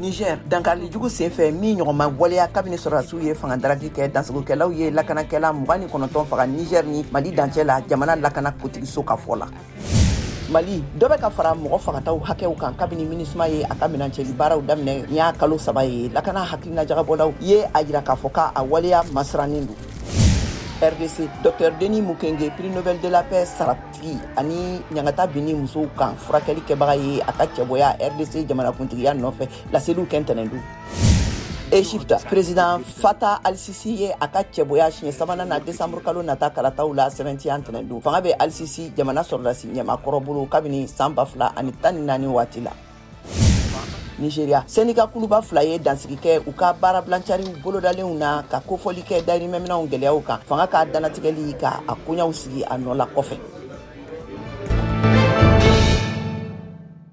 Niger dankali jugu senfɛ min ɲɔgɔnma waleya kabini sɔrɔdasiw ye fangadaraki kɛ dansagokɛlaw ye lakanakɛla 29 faga Niger ni Mali dancɛ la jamana lakana kotigiso ka fɔ la. Mali dɔ bɛ ka fara mɔgɔ fagataw hakɛw kan kabini MINUSMA ye a ka minancɛli baaraw daminɛ ni y'a kalo 3 ye lakana hakilina jagabɔlaw ye a jira k'a fɔ k'a waleya masirannen don. RDC Dr Denis Mukwege prix Nobel de la paix saratigi ani ɲangata bini musow kan furakɛli kɛbaga ye a ka cɛbɔya RDC jamanakuntigiya nɔfɛ laseliw kɛntɛnɛn don. Égypte président Fattah al-Sisi ye a ka cɛbɔya siɲɛ sabanan na décembre kalo nata karataw la sɛbɛntiya ntɛnɛn don. Fanga bɛ al-Sisi jamana sɔrɔdasi ɲɛmakɔrɔ bolo kabini san 2014 waati la. Nigeria Senegal kuluba 2 ye dansigi kɛ u ka baara blancariw bolodalenw na ka kofɔli kɛ dayirimɛminɛw gɛlɛyaw kan fanga ka danatigɛli ka a koɲaw sigi a nɔ la kɔfɛ.